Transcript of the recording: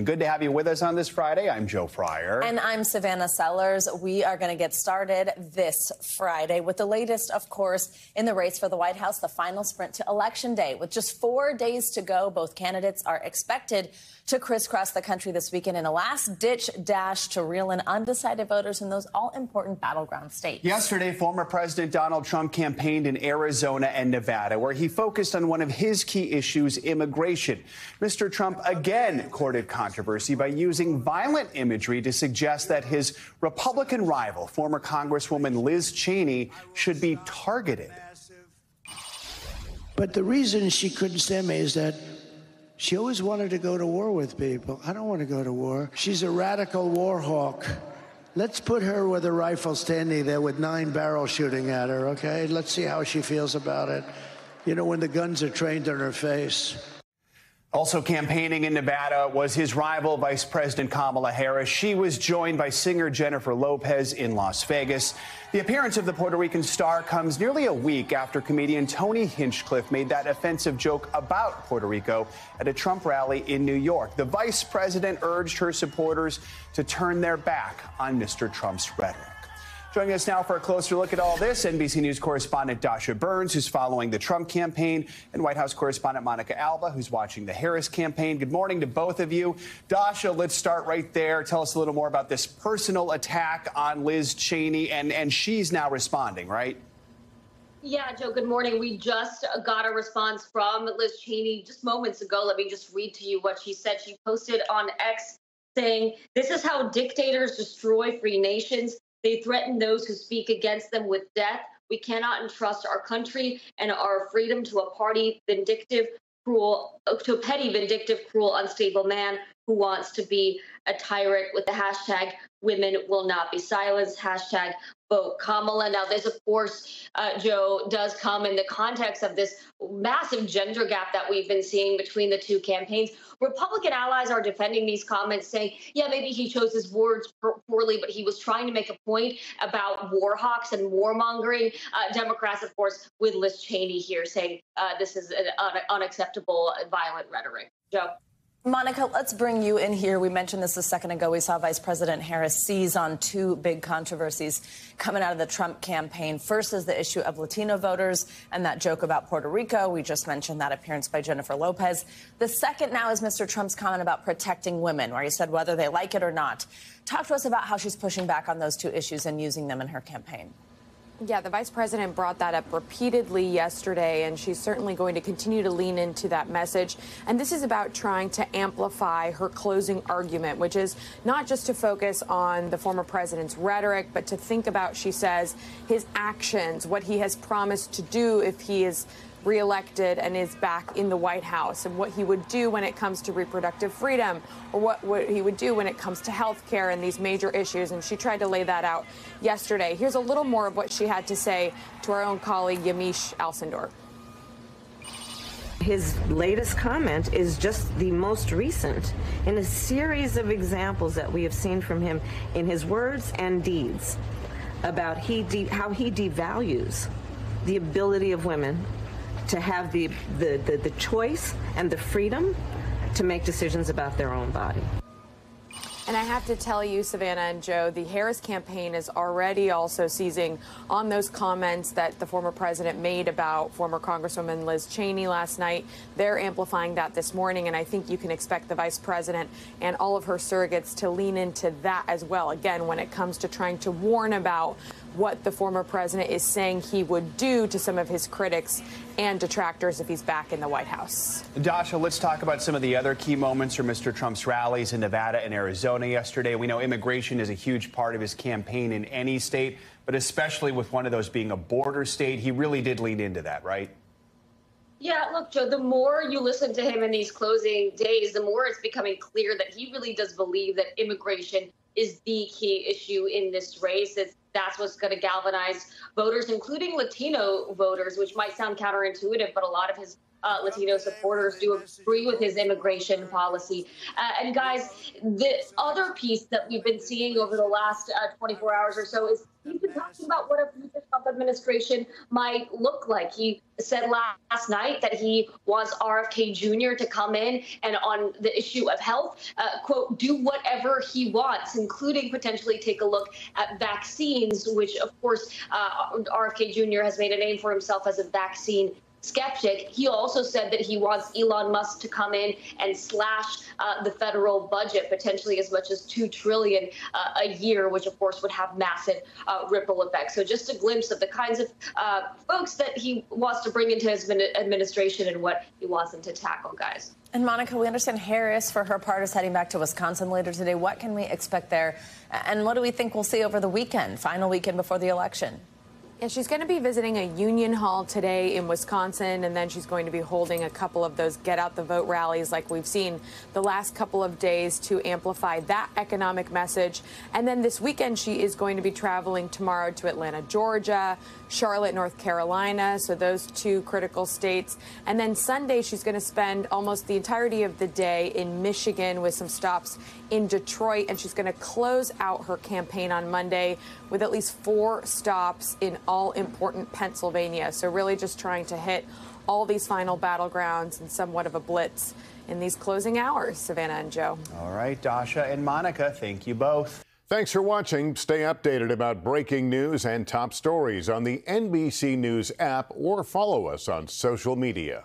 Good to have you with us on this Friday. I'm Joe Fryer. And I'm Savannah Sellers. We are going to get started this Friday with the latest, of course, in the race for the White House, the final sprint to Election Day. With just 4 days to go, both candidates are expected to crisscross the country this weekend in a last-ditch dash to reel in undecided voters in those all-important battleground states. Yesterday, former President Donald Trump campaigned in Arizona and Nevada, where he focused on one of his key issues, immigration. Mr. Trump again courted controversy by using violent imagery to suggest that his Republican rival, former Congresswoman Liz Cheney, should be targeted. But the reason she couldn't stand me is that she always wanted to go to war with people. I don't want to go to war. She's a radical war hawk. Let's put her with a rifle standing there with 9 barrels shooting at her, okay? Let's see how she feels about it. You know, when the guns are trained on her face. Also campaigning in Nevada was his rival, Vice President Kamala Harris. She was joined by singer Jennifer Lopez in Las Vegas. The appearance of the Puerto Rican star comes nearly a week after comedian Tony Hinchcliffe made that offensive joke about Puerto Rico at a Trump rally in New York. The vice president urged her supporters to turn their back on Mr. Trump's rhetoric. Joining us now for a closer look at all this, NBC News correspondent Dasha Burns, who's following the Trump campaign, and White House correspondent Monica Alba, who's watching the Harris campaign. Good morning to both of you. Dasha, let's start right there. Tell us a little more about this personal attack on Liz Cheney, and she's now responding, right? Yeah, Joe, good morning. We just got a response from Liz Cheney just moments ago. Let me just read to you what she said. She posted on X saying, "This is how dictators destroy free nations. They threaten those who speak against them with death. We cannot entrust our country and our freedom to a petty, vindictive, cruel, unstable man who wants to be a tyrant," with the hashtag "women will not be silenced," hashtag vote Kamala. Now, this, of course, Joe, does come in the context of this massive gender gap that we've been seeing between the two campaigns. Republican allies are defending these comments, saying, yeah, maybe he chose his words poorly, but he was trying to make a point about war hawks and warmongering. Democrats, of course, with Liz Cheney here saying this is an unacceptable violent rhetoric. Joe. Monica, let's bring you in here. We mentioned this a second ago. We saw Vice President Harris seize on 2 big controversies coming out of the Trump campaign. First is the issue of Latino voters and that joke about Puerto Rico. We just mentioned that appearance by Jennifer Lopez. The second now is Mr. Trump's comment about protecting women, where he said whether they like it or not. Talk to us about how she's pushing back on those 2 issues and using them in her campaign. Yeah, the vice president brought that up repeatedly yesterday, and she's certainly going to continue to lean into that message. And this is about trying to amplify her closing argument, which is not just to focus on the former president's rhetoric, but to think about, she says, his actions, what he has promised to do if he is reelected and is back in the White House, and what he would do when it comes to reproductive freedom, or what he would do when it comes to health care and these major issues. And she tried to lay that out yesterday. Here's a little more of what she had to say to our own colleague Yamiche Alcindor. His latest comment is just the most recent in a series of examples that we have seen from him in his words and deeds about how he devalues the ability of women to have the choice and the freedom to make decisions about their own body. And I have to tell you, Savannah and Joe, the Harris campaign is already also seizing on those comments that the former president made about former Congresswoman Liz Cheney last night. They're amplifying that this morning, and I think you can expect the vice president and all of her surrogates to lean into that as well, again, when it comes to trying to warn about what the former president is saying he would do to some of his critics and detractors if he's back in the White House. Dasha, let's talk about some of the other key moments from Mr. Trump's rallies in Nevada and Arizona yesterday. We know immigration is a huge part of his campaign in any state, but especially with one of those being a border state. He really did lean into that, right? Yeah, look, Joe, the more you listen to him in these closing days, the more it's becoming clear that he really does believe that immigration is the key issue in this race. That's what's going to galvanize voters, including Latino voters, which might sound counterintuitive, but a lot of his Latino supporters do agree with his immigration policy. And guys, the other piece that we've been seeing over the last 24 hours or so is he's been talking about what a future Trump administration might look like. He said last night that he wants RFK Jr. to come in and on the issue of health, quote, do whatever he wants, including potentially take a look at vaccines, which, of course, RFK Jr. has made a name for himself as a vaccine skeptic. He also said that he wants Elon Musk to come in and slash the federal budget, potentially as much as $2 trillion a year, which of course would have massive ripple effects. So just a glimpse of the kinds of folks that he wants to bring into his administration and what he wants them to tackle, guys. And Monica, we understand Harris, for her part, is heading back to Wisconsin later today. What can we expect there? And what do we think we'll see over the weekend, final weekend before the election? Yeah, she's going to be visiting a union hall today in Wisconsin, and then she's going to be holding a couple of those get out the vote rallies like we've seen the last couple of days to amplify that economic message. And then this weekend, she is going to be traveling tomorrow to Atlanta, Georgia, Charlotte, North Carolina, so those two critical states. And then Sunday, she's going to spend almost the entirety of the day in Michigan with some stops in Detroit, and she's going to close out her campaign on Monday with at least 4 stops in all important Pennsylvania. So really just trying to hit all these final battlegrounds and somewhat of a blitz in these closing hours, Savannah and Joe. All right, Dasha and Monica, thank you both. Thanks for watching. Stay updated about breaking news and top stories on the NBC News app or follow us on social media.